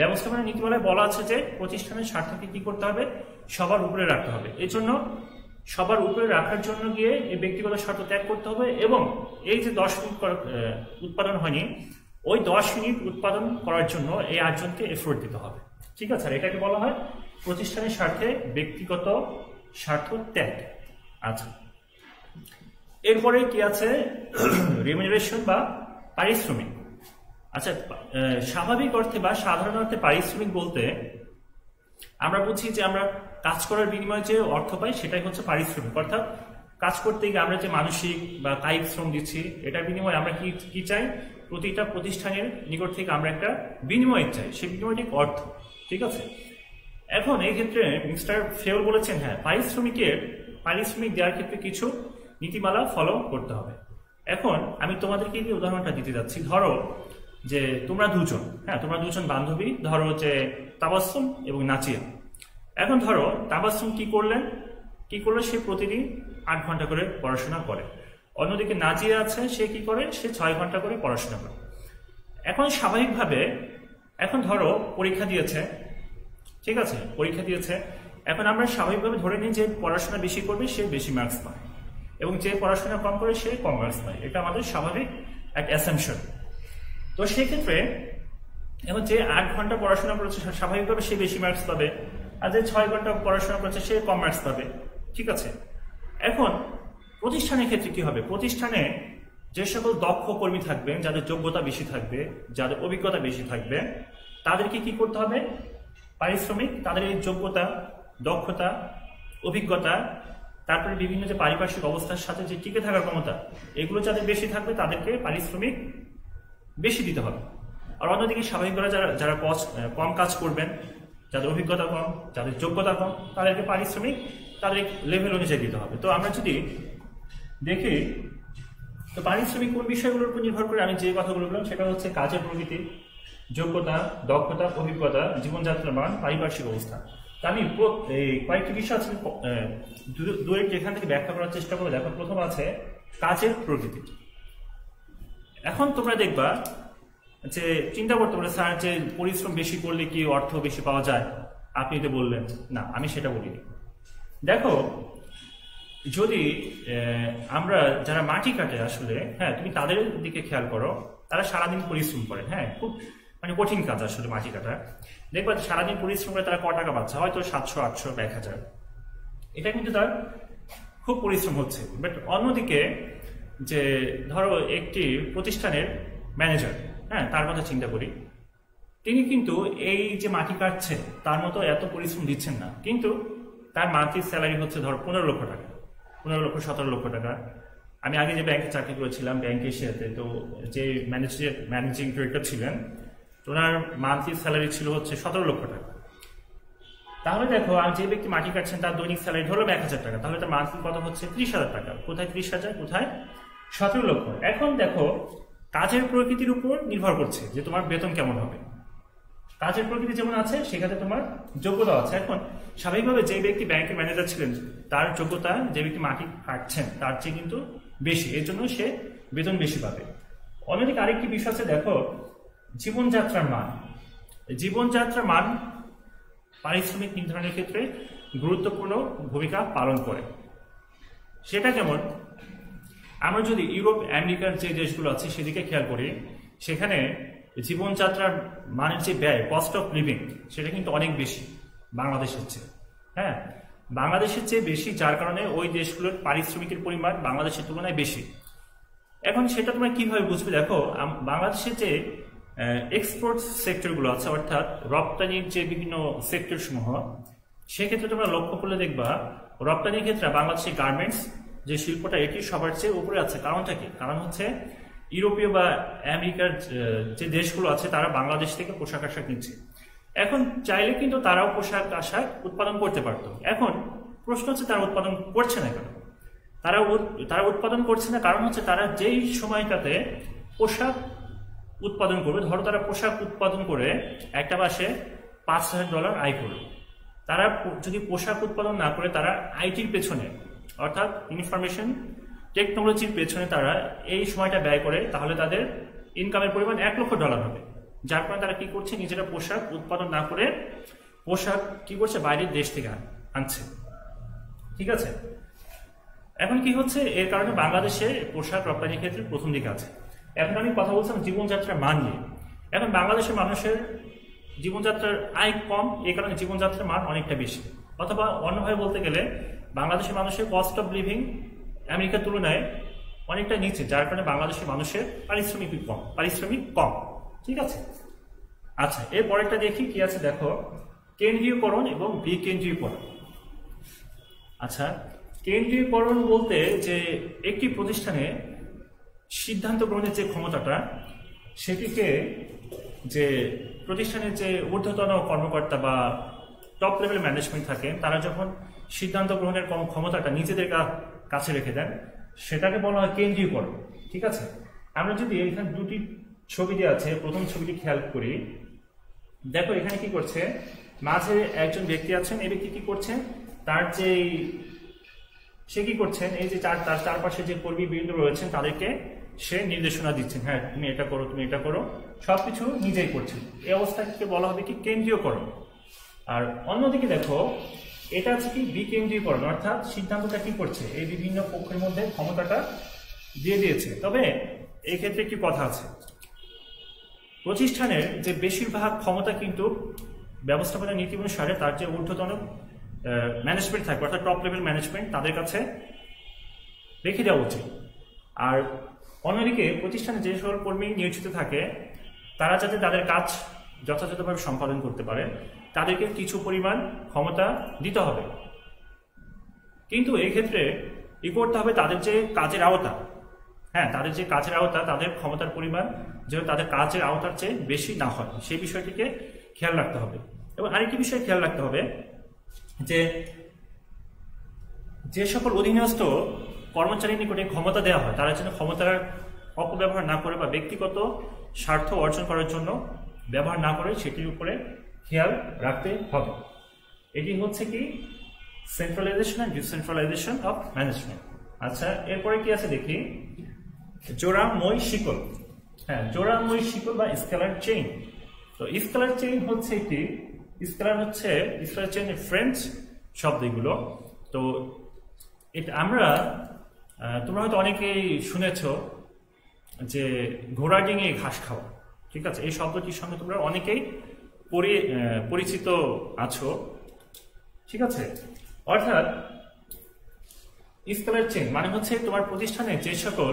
Speaker 1: ব্যবস্থাপনা নীতিমালায় বলা আছে যে প্রতিষ্ঠানের স্বার্থকে কি করতে হবে? সবার উপরে রাখতে হবে। এই জন্য সবার উপরে রাখার জন্য গিয়ে এই ব্যক্তিগত স্বার্থ ত্যাগ করতে হবে, এবং এই যে 10 ইউনিট উৎপাদন হয়নি, ওই 10 ইউনিট উৎপাদন করার জন্য এই 8 জনকে এফোর্ট দিতে হবে। ঠিক আছে, আর এটাকে বলা হয় প্রতিষ্ঠানের স্বার্থে ব্যক্তিগত স্বার্থ ত্যাগ। আচ্ছা, এরপরে কি আছে? রেমিনারেশন বা পারিশ্রমিক। আচ্ছা, স্বাভাবিক অর্থে বা সাধারণ অর্থে পারিশ্রমিক বলতে আমরা বুঝি যে আমরা কাজ করার বিনিময়ে যে অর্থ পাই সেটাই হচ্ছে পারিশ্রমিক। অর্থাৎ কাজ করতে গিয়ে আমরা যে মানসিক বা কায়িক শ্রম দিচ্ছি, এটার বিনিময়ে আমরা কি চাই? প্রতিটা প্রতিষ্ঠানের নিকট থেকে আমরা একটা বিনিময় চাই, সেই বিনিময়টি অর্থ। ঠিক আছে, এখন এই ক্ষেত্রে মিস্টার ফেওল বলেছেন হ্যাঁ, পারিশ্রমিক দেওয়ার ক্ষেত্রে কিছু নীতিমালা ফলো করতে হবে। এখন আমি তোমাদেরকে এই উদাহরণটা দিতে যাচ্ছি। ধরো যে তোমরা দুজন বান্ধবী, ধরো যে তাবাসসুম এবং নাচিয়া। এখন ধরো তাবাসসুম কি করলো? সে প্রতিদিন 8 ঘন্টা করে পড়াশোনা করে। অন্যদিকে নাজিয়া আছে, সে কি করে? সে 6 ঘন্টা করে পড়াশোনা করে। এখন স্বাভাবিকভাবে, এখন ধরো পরীক্ষা দিয়েছে, ঠিক আছে, পরীক্ষা দিয়েছে। এখন আমরা স্বাভাবিকভাবে ধরে নিই যে পড়াশোনা বেশি করবে সে বেশি মার্কস পায়, এবং যে পড়াশোনা কম করে সে কম মার্কস পায়। এটা আমাদের স্বাভাবিক এক অ্যাসাম্পশন। তো সেক্ষেত্রে এখন যে 8 ঘন্টা পড়াশোনা করেছে স্বাভাবিকভাবে সে বেশি মার্কস পাবে, আর যে 6 ঘন্টা পড়াশোনা করেছে সে কম মার্কস পাবে। ঠিক আছে, এখন প্রতিষ্ঠানের ক্ষেত্রে কি হবে? প্রতিষ্ঠানে যে সকল দক্ষ কর্মী থাকবেন, যাদের যোগ্যতা বেশি থাকবে, যাদের অভিজ্ঞতা বেশি থাকবে, তাদেরকে কি করতে হবে? পারিশ্রমিক, তাদের এই যোগ্যতা, দক্ষতা, অভিজ্ঞতা, তারপরে বিভিন্ন যে পারিপার্শ্বিক অবস্থার সাথে যে টিকে থাকার ক্ষমতা, এগুলো যাদের বেশি থাকবে তাদেরকে পারিশ্রমিক বেশি দিতে হবে। আর অন্যদিকে স্বাভাবিকভাবে যারা কম কাজ করবেন, যাদের অভিজ্ঞতা কম, যাদের যোগ্যতা কম, তাদেরকে পারিশ্রমিক তাদের লেভেল অনুযায়ী দিতে হবে। তো আমরা যদি দেখি, তো পারিশ্রমিক কোন বিষয়গুলোর উপর নির্ভর করে আমি যে কথাগুলো বললাম সেটা হচ্ছে কাজের প্রকৃতি, যোগ্যতা, দক্ষতা, অভিজ্ঞতা, জীবনযাত্রার মান, পারিপার্শ্বিক অবস্থা। তা আমি এই কয়েকটি বিষয় আছে দু একটি এখান থেকে ব্যাখ্যা করার চেষ্টা করবো। দেখো, প্রথম আছে কাজের প্রকৃতি। এখন তোমরা দেখবা যে চিন্তা করতে পারো, স্যার যে পরিশ্রম বেশি করলে কি অর্থ বেশি পাওয়া যায়? আপনি তো বললেন না, আমি সেটা বলিনি। দেখো, যদি আমরা যারা মাটি কাটে আসলে, হ্যাঁ, তুমি তাদের দিকে খেয়াল করো, তারা সারাদিন পরিশ্রম করেন। হ্যাঁ, খুব কঠিন কাজ আসলে মাটি কাটা। দেখবা সারাদিন পরিশ্রম করে তারা ক টাকা পাচ্ছে? হয়তো 700, 800, 1000। এটা কিন্তু তার খুব পরিশ্রম হচ্ছে। বাট অন্যদিকে যে ধরো একটি প্রতিষ্ঠানের ম্যানেজার, হ্যাঁ, তার কথা চিন্তা করি, তিনি কিন্তু এই যে মাটি কাটছে তার মতো এত পরিশ্রম দিচ্ছেন না, কিন্তু তার মান্থলি স্যালারি হচ্ছে ধরো 15 লক্ষ টাকা, 15 লক্ষ 17 লক্ষ টাকা। আমি আগে যে ব্যাংকে চাকরি করেছিলাম, ব্যাংক এশিয়াতে, তো যে ম্যানেজিং ডিরেক্টর ছিলেন, ওনার মান্থলি স্যালারি ছিল হচ্ছে 17 লক্ষ টাকা। তাহলে দেখো, আর যে ব্যক্তি মাটি কাটছেন তার দৈনিক স্যালারি ধরো 1000 টাকা, তাহলে তার মান্থলি কত হচ্ছে? 30,000 টাকা। কোথায় 30,000, কোথায় 17 লক্ষ। এখন দেখো, কাজের প্রকৃতির উপর নির্ভর করছে যে তোমার বেতন কেমন হবে। কাজের প্রকৃতি যেমন আছে সেখানে তোমার যোগ্যতা আছে। এখন স্বাভাবিকভাবে যে ব্যক্তি ব্যাংকের ম্যানেজার ছিলেন তার যোগ্যতা যে ব্যক্তি মাটি কাটছেন তার চেয়ে কিন্তু বেশি, এর জন্য সে বেতন বেশি পাবে। অন্যদিকে আরেকটি বিষয় আছে, দেখো, জীবনযাত্রার মান। জীবনযাত্রার মান পারিশ্রমিক নির্ধারণের ক্ষেত্রে গুরুত্বপূর্ণ ভূমিকা পালন করে। সেটা কেমন? আমরা যদি ইউরোপ, আমেরিকার যে দেশগুলো আছে সেদিকে খেয়াল করি, সেখানে জীবনযাত্রার মানের যে ব্যয়, কস্ট অফ লিভিং, সেটা কিন্তু অনেক বেশি বাংলাদেশের চেয়ে। হ্যাঁ, বাংলাদেশের চেয়ে বেশি, যার কারণে ওই দেশগুলোর পারিশ্রমিকের পরিমাণ বাংলাদেশের তুলনায় বেশি। এখন সেটা তোমরা কিভাবে বুঝবে? দেখো, বাংলাদেশের যে এক্সপোর্ট সেক্টরগুলো আছে, অর্থাৎ রপ্তানির যে বিভিন্ন সেক্টর সমূহ, সেক্ষেত্রে তোমরা লক্ষ্য করলে দেখবা রপ্তানির ক্ষেত্রে বাংলাদেশের গার্মেন্টস যে শিল্পটা, এটি সবার চেয়ে উপরে আছে। কারণটা কি? কারণ হচ্ছে ইউরোপীয় বা আমেরিকার যে দেশগুলো আছে তারা বাংলাদেশ থেকে পোশাক আশাক নিচ্ছে। এখন চাইলে কিন্তু তারাও পোশাক আশাক উৎপাদন করতে পারতো। এখন প্রশ্ন হচ্ছে তারা উৎপাদন করছে না কেন? তারা উৎপাদন করছে না কারণ হচ্ছে তারা যেই সময়টাতে পোশাক উৎপাদন করবে, ধরো তারা পোশাক উৎপাদন করে একটা মাসে $5,000 আয় করলো, তারা যদি পোশাক উৎপাদন না করে তারা আইটির পেছনে, অর্থাৎ ইনফরমেশন টেকনোলজির পেছনে তারা এই সময়টা ব্যয় করে, তাহলে তাদের ইনকামের পরিমাণ $1 লক্ষ হবে। যার কারণে তারা কি করছে? নিজেরা পোশাক উৎপাদন না করে পোশাক কি করছে? বাইরের দেশ থেকে আনছে। ঠিক আছে, এখন কি হচ্ছে? এর কারণে বাংলাদেশে পোশাক রপ্তানির ক্ষেত্রে প্রথম দিকে আছে। এখন আমি কথা বলছিলাম জীবনযাত্রার মান নিয়ে। এখন বাংলাদেশের মানুষের জীবনযাত্রার আয় কম, এই কারণে জীবনযাত্রার মান অনেকটা বেশি। অথবা অন্যভাবে বলতে গেলে বাংলাদেশের মানুষের কস্ট অফ লিভিং আমেরিকার তুলনায় অনেকটা নিচে, যার কারণে বাংলাদেশের মানুষের পারিশ্রমিক কম। ঠিক আছে, আচ্ছা এর পরেরটা দেখি কি আছে। দেখো, কেন্দ্রীয়করণ এবং বিকেন্দ্রীয়করণ। আচ্ছা, কেন্দ্রীয়করণ বলতে যে একটি প্রতিষ্ঠানে সিদ্ধান্ত গ্রহণের যে ক্ষমতাটা, সেটিকে যে প্রতিষ্ঠানের যে ঊর্ধ্বতন কর্মকর্তা বা টপ লেভেল ম্যানেজমেন্ট থাকে, তারা যখন সিদ্ধান্ত গ্রহণের ক্ষমতাটা নিজেদের কাছে রেখে দেন, সেটাকে বলা হয় কেন্দ্রীয়করণ। ঠিক আছে, আমরা যদি এখানে দুটি ছবি দেওয়া আছে, প্রথম ছবিটি খেয়াল করি, দেখো এখানে কি করছে, মাঝে একজন ব্যক্তি আছেন, এই ব্যক্তি কি করছেন, সে কি করছেন, এই যে তার চারপাশে যে কর্মীবৃন্দ রয়েছেন তাদেরকে সে নির্দেশনা দিচ্ছেন, হ্যাঁ তুমি এটা করো, তুমি এটা করো, সবকিছু নিজেই করছেন। এই অবস্থাকে বলা হবে কি কেন্দ্রীয়করণ। আর অন্যদিকে দেখো, এটা হচ্ছে কি বিকেন্দ্রীয়করণ, অর্থাৎ সিদ্ধান্তটা কি করছে, এই বিভিন্ন পক্ষের মধ্যে ক্ষমতাটা দিয়ে দিয়েছে। তবে এই ক্ষেত্রে কি কথা আছে, প্রতিষ্ঠানের যে বেশিরভাগ ক্ষমতা কিন্তু ব্যবস্থাপনা নীতি অনুসারে তার যে ঊর্ধ্বতন ম্যানেজমেন্ট থাকবে, অর্থাৎ টপ লেভেল ম্যানেজমেন্ট, তাদের কাছে রেখে দেওয়া উচিত। আর অন্যদিকে প্রতিষ্ঠানে যে সকল কর্মী নিয়োজিত থাকে, তারা যাতে তাদের কাজ যথাযথভাবে সম্পাদন করতে পারে, তাদেরকে কিছু পরিমাণ ক্ষমতা দিতে হবে। কিন্তু এই ক্ষেত্রে ই করতে হবে তাদের যে কাজের আওতা, হ্যাঁ তাদের যে কাজের আওতা, তাদের ক্ষমতার পরিমাণ যেন তাদের কাজের আওতার চেয়ে বেশি না হয়, সেই বিষয়টিকে খেয়াল রাখতে হবে। এবং আরেকটি বিষয় খেয়াল রাখতে হবে যে সকল অধীনস্থ কর্মচারীর নিকটে ক্ষমতা দেওয়া হয়, তারা যেন ক্ষমতার অপব্যবহার না করে বা ব্যক্তিগত স্বার্থ অর্জন করার জন্য ব্যবহার না করে, সেটির উপরে খেয়াল রাখতে হবে। এটি হচ্ছে কি centralization and decentralization of management. আচ্ছা, এরপরে কি আছে দেখি, জোড়া মই শিকল। হ্যাঁ, জোড়া মই শিকল বা স্কেলার চেইন। তো স্কেলার চেইন হচ্ছে একটি, স্কেলার চেইন ফ্রেঞ্চ শব্দ এগুলো। তো এটা তোমরা হয়তো অনেকেই শুনেছ যে ঘোড়া ডিঙে ঘাস খাওয়া। ঠিক আছে, এই শব্দটির সঙ্গে তোমরা অনেকেই পরিচিত আছো। ঠিক আছে, অর্থাৎ স্কেলার চেইন মানে হচ্ছে তোমার প্রতিষ্ঠানে যে সকল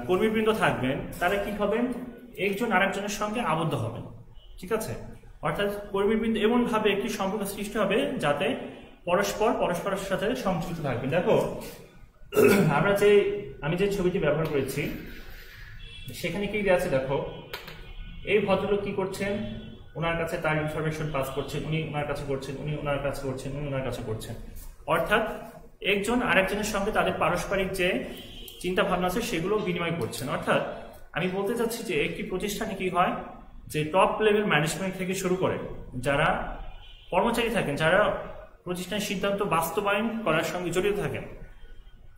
Speaker 1: কর্মীবৃন্দ থাকবেন, তারা কি হবেন, একজন আরেকজনের সঙ্গে আবদ্ধ হবেন। ঠিক আছে, অর্থাৎ কর্মীবৃন্দ এমন ভাবে একটি সম্পর্ক সৃষ্টি হবে যাতে পরস্পরের সাথে সংযুক্ত থাকবে। দেখো, আমি যে ছবিটি ব্যবহার করেছি, সেখানে কি দেওয়া আছে, দেখো এই ভদ্রলোক কি করছেন, ওনার কাছে তার ইনফরমেশন পাস করছেন, উনি ওনার কাছে করছেন, উনি ওনার কাছে করছেন, উনি ওনার কাছে করছেন। অর্থাৎ একজন আরেকজনের সঙ্গে তাদের পারস্পরিক যে চিন্তা ভাবনা আছে সেগুলো বিনিময় করছেন। অর্থাৎ আমি বলতে চাচ্ছি যে একটি প্রতিষ্ঠানে কি হয়, যে টপ লেভেল ম্যানেজমেন্ট থেকে শুরু করে যারা কর্মচারী থাকেন, যারা প্রতিষ্ঠানের সিদ্ধান্ত বাস্তবায়ন করার সঙ্গে জড়িত থাকেন,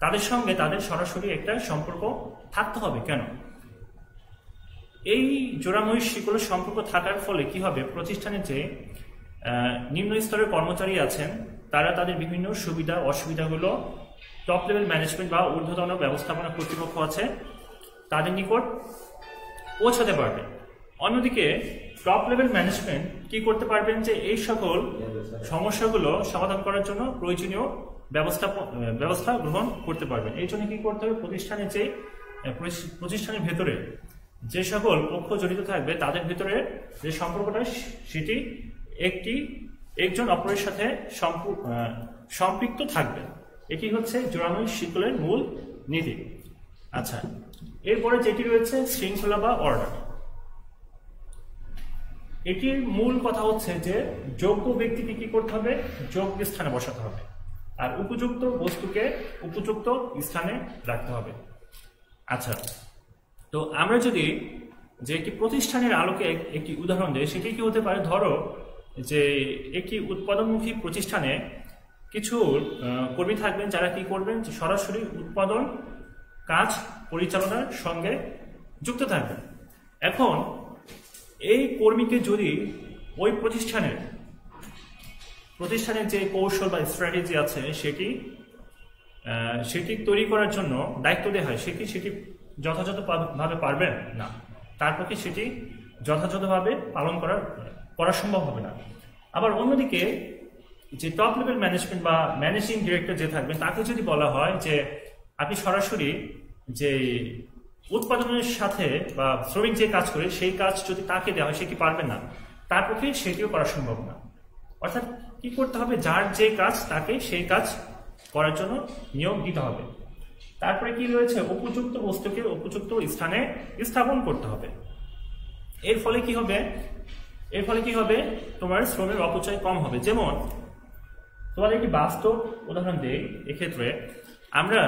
Speaker 1: তাদের সঙ্গে তাদের সরাসরি একটা সম্পর্ক থাকতে হবে। কেন? এই জোড়াময়ী শিকলের সম্পর্ক থাকার ফলে কি হবে, প্রতিষ্ঠানের যে নিম্ন স্তরের কর্মচারী আছেন, তারা তাদের বিভিন্ন সুবিধা অসুবিধাগুলো টপ লেভেল ম্যানেজমেন্ট বা ঊর্ধ্বতন ব্যবস্থাপনা কর্তৃপক্ষ আছে তাদের নিকট পৌঁছাতে পারবে। অন্যদিকে টপ লেভেল ম্যানেজমেন্ট কি করতে পারবেন, যে এই সকল সমস্যাগুলো সমাধান করার জন্য প্রয়োজনীয় ব্যবস্থা গ্রহণ করতে পারবেন। এই জন্য কি করতে হবে, প্রতিষ্ঠানের ভেতরে যে সকল পক্ষ জড়িত থাকবে তাদের ভেতরে যে সম্পর্কটা, সেটি একজন অপরের সাথে সম্পৃক্ত থাকবে। এটি হচ্ছে জোড়াময়ী শিকলের মূল নীতি। আচ্ছা, এরপরে যেটি রয়েছে শৃঙ্খলা বা অর্ডার। এটির মূল কথা হচ্ছে যে যোগ্য ব্যক্তিকে কি করতে হবে, যোগ্য স্থানে বসাতে হবে, আর উপযুক্ত বস্তুকে উপযুক্ত স্থানে রাখতে হবে। আচ্ছা, তো আমরা যদি যে একটি প্রতিষ্ঠানের আলোকে একটি উদাহরণ দেই, সেটি কি হতে পারে, ধরো যে একটি উৎপাদনমুখী প্রতিষ্ঠানে কিছু কর্মী থাকবেন যারা কি করবেন, যে সরাসরি উৎপাদন কাজ পরিচালনার সঙ্গে যুক্ত থাকবেন। এখন এই কর্মীকে যদি ওই প্রতিষ্ঠানের যে কৌশল বা স্ট্র্যাটেজি আছে সেটি তৈরি করার জন্য দায়িত্ব দেওয়া হয়, সেটি যথাযথভাবে পারবেন না, তার পক্ষে সেটি যথাযথভাবে পালন করা করা সম্ভব হবে না। আবার অন্যদিকে যে টপ লেভেল ম্যানেজমেন্ট বা ম্যানেজিং ডিরেক্টর যে থাকবেন তাকে যদি বলা হয় যে আপনি সরাসরি যে উৎপাদনের সাথে বা শ্রমিক যে কাজ করে সেই কাজ যদি তাকে দেওয়া হয় সে কি পারবে না, তার পক্ষে সেটিও করা সম্ভব না। অর্থাৎ কি করতে হবে, যার যে কাজ তাকে সেই কাজ করার জন্য নিয়োগ দিতে হবে। তারপরে কি রয়েছে, উপযুক্ত বস্তুকে উপযুক্ত স্থানে স্থাপন করতে হবে। এর ফলে কি হবে তোমার শ্রমের অপচয় কম হবে। যেমন তোমাদের একটি বাস্তব উদাহরণ দেই। এক্ষেত্রে আমরা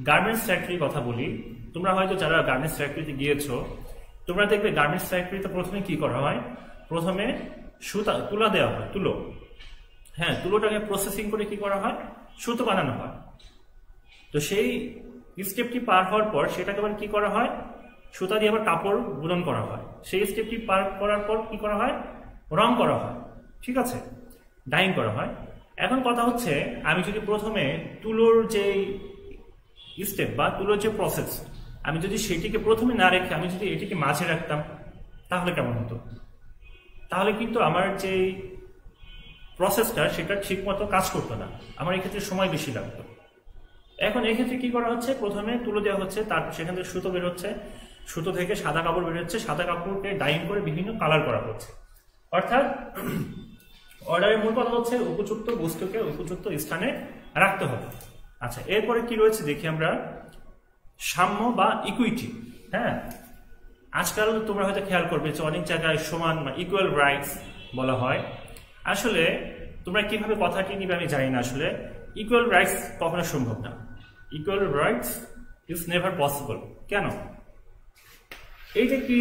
Speaker 1: গার্মেন্টস ফ্যাক্টরির কথা বলি। তোমরা হয়তো যারা গার্মেন্টস ফ্যাক্টরিতে গিয়েছো তোমরা দেখবে গার্মেন্টস ফ্যাক্টরিতে প্রথমে কি করা হয়, প্রথমে তুলা দেওয়া হয়, তুলোটাকে প্রসেসিং করে কি করা হয়, সুতো বানানো হয়। তো সেই স্টেপটি পার হওয়ার পর সেটাকে আবার কি করা হয়, সুতা দিয়ে আবার কাপড় বুনন করা হয়। সেই স্টেপটি পার করার পর কি করা হয়, রং করা হয়, ঠিক আছে, ডাইং করা হয়। এখন কথা হচ্ছে, আমি যদি প্রথমে তুলোর যে স্টেপ বা তুলোর যে প্রসেস আমি যদি সেটিকে প্রথমে না রেখে আমি যদি এটিকে মাঝে রাখতাম তাহলে কেমন হতো? তাহলে কিন্তু আমার যে প্রসেসটা সেটা ঠিক মতো কাজ করতো না, আমার এক্ষেত্রে সময় বেশি লাগতো। এখন এক্ষেত্রে কি করা হচ্ছে, প্রথমে তুলো দেওয়া হচ্ছে, তারপর সেখান থেকে সুতো বের হচ্ছে, সুতো থেকে সাদা কাপড় বের হচ্ছে, সাদা কাপড়কে ডাইং করে বিভিন্ন কালার করা হচ্ছে। অর্থাৎ অর্ডারের মূল কথা হচ্ছে উপযুক্ত বস্তুকে উপযুক্ত স্থানে রাখতে হবে। আচ্ছা, এরপরে কি রয়েছে দেখি আমরা, সাম্য বা ইকুইটি। আজকাল তোমরা হয়তো খেয়াল করবে যে অনেক জায়গায় সমান বা ইকুয়াল রাইটস বলা হয়। আসলে তোমরা কিভাবে কথাটি নিবে আমি জানি না। আসলে ইকুয়াল রাইটস কখনো সম্ভব না। Equal rights is never possible. কেন? এই যে কি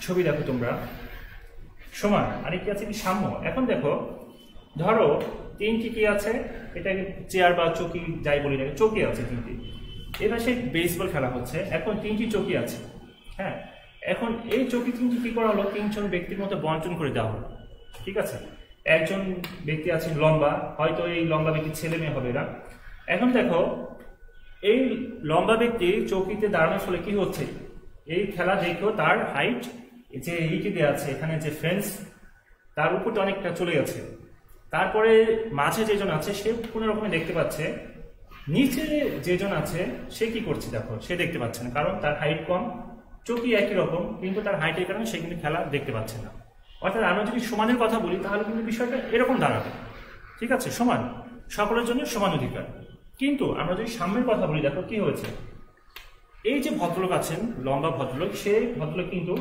Speaker 1: ছবি দেখো তোমরা, সমান আর কি আছে কি সাম্য। এখন দেখো, ধরো তিনটি কি আছে, এটা চেয়ার বা চৌকি যাই বলি না, চৌকি আছে তিনটি। এবার সেই বেসবল খেলা হচ্ছে, এখন তিনটি চৌকি আছে। এখন এই চৌকি তিনটি কি করা হলো, তিনজন ব্যক্তির মধ্যে বন্টন করে দেওয়া হলো, ঠিক আছে। একজন ব্যক্তি আছেন লম্বা, হয়তো এই লম্বা ব্যক্তি ছেলে মেয়ে হবে না। এখন দেখো, এই লম্বা ব্যক্তি চৌকিতে দাঁড়ানোর ফলে কি হচ্ছে, এই খেলা দেখেও তার হাইট যে ইটি দেওয়া আছে এখানে যে ফেন্স তার উপরটা অনেকটা চলে গেছে। তারপরে মাঝে যেজন আছে সে কোনো রকমে দেখতে পাচ্ছে, নিচে যেজন আছে সে কি করছে দেখো, সে দেখতে পাচ্ছে না, কারণ তার হাইট কম, চৌকি একই রকম কিন্তু তার হাইটের কারণে সে কিন্তু খেলা দেখতে পাচ্ছে না। অর্থাৎ আমরা যদি সমানের কথা বলি তাহলে কিন্তু বিষয়টা এরকম দাঁড়াবে, ঠিক আছে, সমান, সকলের জন্য সমান অধিকার। কিন্তু আমরা যদি সাম্যের কথা বলি, দেখো কি হয়েছে, এই যে ভদ্রলোক আছেন লম্বা ভদ্রলোক, সেই ভদ্রলোক কিন্তু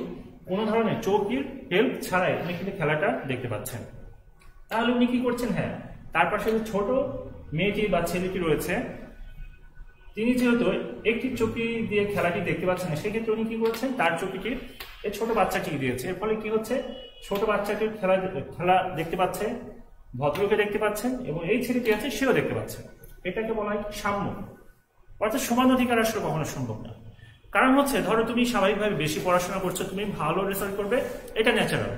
Speaker 1: কোনো ধরনের চৌকির হেল্প ছাড়াই উনি কিন্তু খেলাটা দেখতে পাচ্ছেন। তাহলে উনি কি করছেন, তার পাশে যে ছোট মেয়েটি বা ছেলেটি রয়েছে তিনি যেহেতু একটি চৌকি দিয়ে খেলাটি দেখতে পাচ্ছেন না, সেক্ষেত্রে উনি কি করছেন, তার চৌকিটি এই ছোট বাচ্চাটিকে দিয়েছে। এর ফলে কি হচ্ছে, ছোট বাচ্চাটি খেলা দেখতে পাচ্ছে, ভদ্রলোকে দেখতে পাচ্ছেন এবং এই ছেলেটি আছে সেও দেখতে পাচ্ছে। এটাকে বলা হয় সাম্য। অর্থাৎ সমান অধিকার আসলে কখনো সম্ভব না। কারণ হচ্ছে, ধরো তুমি স্বাভাবিকভাবে বেশি পড়াশোনা করছো, তুমি ভালো রেজাল্ট করবে, এটা ন্যাচারাল।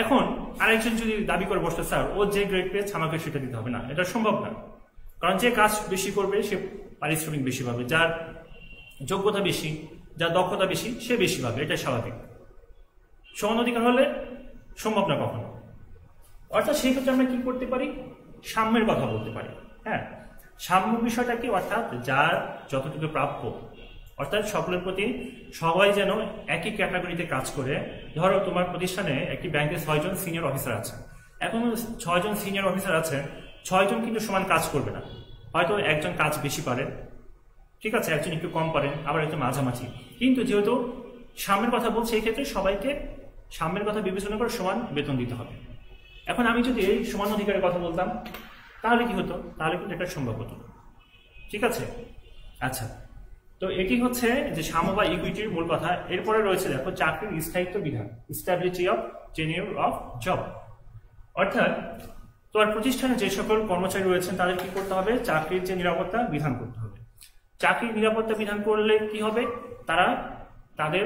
Speaker 1: এখন আরেকজন যদি দাবি করে বসতে, স্যার ও যে গ্রেড পেয়েছে আমাকে সেটা দিতে হবে না, এটা সম্ভব না। কারণ যে কাজ বেশি করবে সে পারিশ্রমিক বেশি পাবে, যার যোগ্যতা বেশি, যার দক্ষতা বেশি সে বেশি পাবে, এটা স্বাভাবিক। সমান অধিকার হলে সম্ভব না কখনো। অর্থাৎ সেই ক্ষেত্রে আমরা কি করতে পারি, সাম্যের কথা বলতে পারি। সাম্য বিষয়টা কি, অর্থাৎ যার যতটুকু প্রাপ্য, অর্থাৎ সকলের প্রতি সবাই যেন একই ক্যাটাগরিতে কাজ করে। ধরো তোমার প্রতিষ্ঠানে একটি ব্যাংকে 6 জন সিনিয়র অফিসার আছে, এখন 6 জন সিনিয়র অফিসার আছে, 6 জন কিন্তু সমান কাজ করবে না। হয়তো একজন কাজ বেশি পারে, ঠিক আছে, একজন একটু কম পারেন, আবার একটু মাঝামাঝি। কিন্তু যেহেতু সাম্যের কথা বলছে, এই ক্ষেত্রে সবাইকে সাম্যের কথা বিবেচনা করে সমান বেতন দিতে হবে। এখন আমি যদি এই সমান অধিকারের কথা বলতাম তাহলে কি হতো, তাহলে কিন্তু এটা সম্ভব হতো, ঠিক আছে। আচ্ছা, তো এটি হচ্ছে যে সাম্য বা ইকুইটির মূল কথা। এরপরে রয়েছে দেখো চাকরির স্থায়িত্ব বিধান, stability of tenure of job. অর্থাৎ তোমার প্রতিষ্ঠানে যে সকল কর্মচারী রয়েছেন তাদের কি করতে হবে, চাকরির যে নিরাপত্তা বিধান করতে হবে। চাকরির নিরাপত্তা বিধান করলে কি হবে, তারা তাদের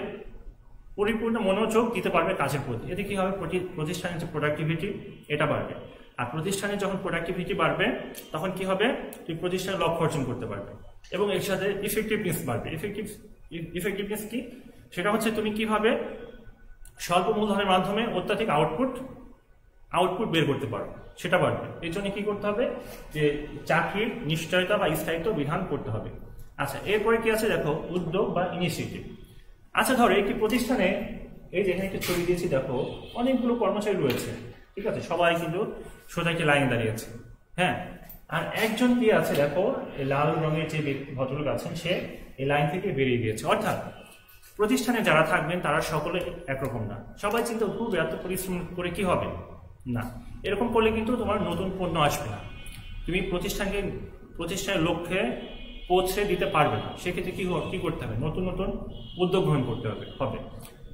Speaker 1: পরিপূর্ণ মনোযোগ দিতে পারবে কাজের প্রতি। এতে কি হবে, প্রতিষ্ঠানের যে প্রোডাক্টিভিটি এটা বাড়বে। আর প্রতিষ্ঠানে যখন প্রোডাক্টিভিটি বাড়বে তখন কি হবে, তুমি প্রতিষ্ঠানের লক্ষ্য অর্জন করতে পারবে এবং এর সাথে ইফেক্টিভনেস বাড়বে। ইফেক্টিভনেস কি, সেটা হচ্ছে তুমি কিভাবে স্বল্প মূলধনের মাধ্যমে অত্যাধিক আউটপুট বের করতে পারো, সেটা বাড়বে। এর জন্য কি করতে হবে, যে চাকরির নিশ্চয়তা বা স্থায়িত্ব বিধান করতে হবে। আচ্ছা, এরপরে কি আছে দেখো, উদ্যোগ বা ইনিশিয়েটিভ। আচ্ছা ধরো একটি প্রতিষ্ঠানে, এই যে এখানে একটি ছবি দিয়েছি দেখো, অনেকগুলো কর্মচারী রয়েছে, ঠিক আছে, সবাই কিন্তু সোজা একটি লাইনে দাঁড়িয়েছে। হ্যাঁ, আর একজন কি আছে দেখো, লাল রঙের যে ভদ্রলোক আছেন, সে এই লাইন থেকে বেরিয়ে গিয়েছে। অর্থাৎ প্রতিষ্ঠানে যারা থাকবেন তারা সকলে একরকম না। সবাই চিন্তা খুব এত পরিশ্রম করে কি হবে না, এরকম করলে কিন্তু তোমার নতুন পণ্য আসবে না, তুমি প্রতিষ্ঠানের লক্ষ্যে পৌঁছে দিতে পারবে না। সেক্ষেত্রে কি করতে হবে, নতুন নতুন উদ্যোগ গ্রহণ করতে হবে।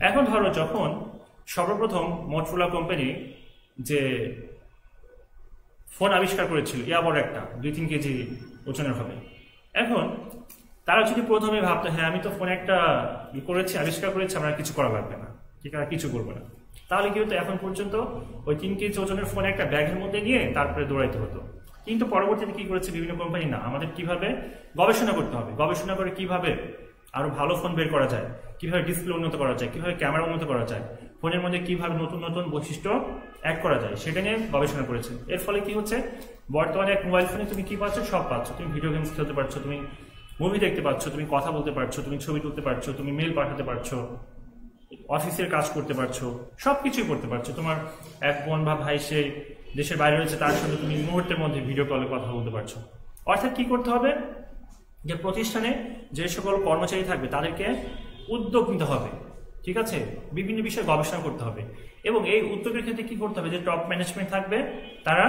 Speaker 1: এখন ধরো যখন সর্বপ্রথম মোটরোলা কোম্পানি যে ফোন আবিষ্কার করেছিল, বড় একটা 2-3 কেজি ওজনের হবে, এখন তারা যদি প্রথমে ভাবতো হ্যাঁ আমি তো ফোন একটা আবিষ্কার করেছি, আমরা কিছু করা লাগবে না, ঠিক আছে, কিছু করবো না, তাহলে কি হতো, এখন পর্যন্ত ওই 3 কেজি ওজনের ফোন একটা ব্যাগের মধ্যে নিয়ে তারপরে দৌড়াইতে হতো। কিন্তু পরবর্তীতে কি করেছে বিভিন্ন কোম্পানি, না, আমাদের কিভাবে গবেষণা করতে হবে, গবেষণা করে কিভাবে আরো ভালো ফোন বের করা যায়, কিভাবে ডিসপ্লে উন্নত করা যায়, কিভাবে ক্যামেরা উন্নত করা যায়, ফোনের মধ্যে কিভাবে নতুন নতুন বৈশিষ্ট্য অ্যাড করা যায়, সেটা নিয়ে গবেষণা করেছে। এর ফলে কি হচ্ছে, বর্তমানে এক মোবাইল ফোনে তুমি কি পাচ্ছ, সব পাচ্ছ। তুমি ভিডিও গেমস খেলতে পারছো, তুমি মুভি দেখতে পাচ্ছ, তুমি কথা বলতে পারছো, তুমি ছবি তুলতে পারছো, তুমি মেল পাঠাতে পারছো, অফিসের কাজ করতে পারছো, সবকিছুই করতে পারছো। তোমার এক বোন বা ভাই সে দেশের বাইরে রয়েছে, তার সঙ্গে তুমি মুহূর্তের মধ্যে ভিডিও কলে কথা বলতে পারছো। অর্থাৎ কি করতে হবে, যে প্রতিষ্ঠানে যে সকল কর্মচারী থাকবে তাদেরকে উদ্যোগ নিতে হবে, ঠিক আছে, বিভিন্ন বিষয়ে গবেষণা করতে হবে। এবং এই উদ্যোগের ক্ষেত্রে কি করতে হবে, যে টপ ম্যানেজমেন্ট থাকবে তারা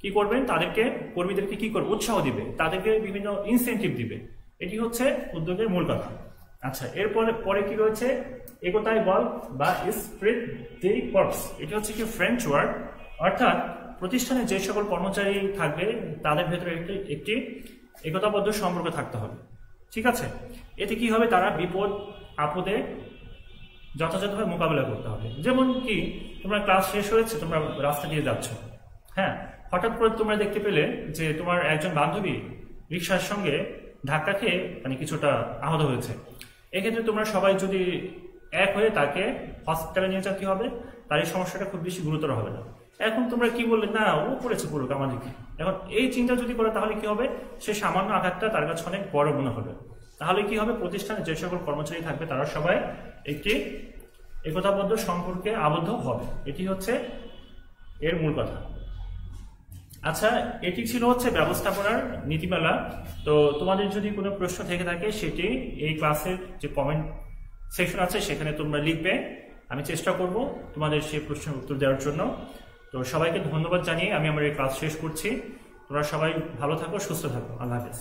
Speaker 1: কি করবেন, তাদেরকে কর্মীদেরকে কি করবে, উৎসাহ দিবে, তাদেরকে বিভিন্ন ইনসেন্টিভ দিবে। এটি হচ্ছে উদ্যোগের মূল কথা। আচ্ছা, পরে কি রয়েছে, একতাই বল বা স্পিরিট দি কর্পস। এটি হচ্ছে কি ফ্রেঞ্চ ওয়ার্ড, অর্থাৎ প্রতিষ্ঠানে যে সকল কর্মচারী থাকবে তাদের ভেতরে একটি একতাবদ্ধ সম্পর্ক থাকতে হবে, ঠিক আছে। এতে কি হবে, তারা বিপদ আপদে যথাযথভাবে মোকাবিলা করতে হবে। যেমন কি, তোমরা ক্লাস শেষ হয়েছে, তোমরা রাস্তা দিয়ে যাচ্ছ, হ্যাঁ, হঠাৎ করে তোমরা দেখতে পেলে যে তোমার একজন বান্ধবী রিক্সার সঙ্গে ধাক্কা খেয়ে মানে কিছুটা আহত হয়েছে। এক্ষেত্রে তোমরা সবাই যদি এক হয়ে তাকে হসপিটালে নিয়ে যাও, কি হবে, তার এই সমস্যাটা খুব বেশি গুরুতর হবে না। এখন তোমরা কি বললে, না ও করেছে পুরো আমাদেরকে, এখন এই চিন্তা যদি করে তাহলে কি হবে, সে সামান্য আঘাতটা তার কাছে অনেক বড় মনে হবে। তাহলে কি হবে, প্রতিষ্ঠানে যে সকল কর্মচারী থাকবে তারা সবাই একটি একতাবদ্ধ সম্পর্কে আবদ্ধ হবে। এটি হচ্ছে এর মূল কথা। আচ্ছা, এটি ছিল হচ্ছে ব্যবস্থাপনার নীতিমালা। তো তোমাদের যদি কোনো প্রশ্ন থেকে থাকে সেটি এই ক্লাসের যে কমেন্ট সেকশন আছে সেখানে তোমরা লিখবে, আমি চেষ্টা করব তোমাদের সেই প্রশ্নের উত্তর দেওয়ার জন্য। তো সবাইকে ধন্যবাদ জানিয়ে আমি আমার এই ক্লাস শেষ করছি। তোমরা সবাই ভালো থাকো, সুস্থ থাকো, আল্লাহ হাফেজ।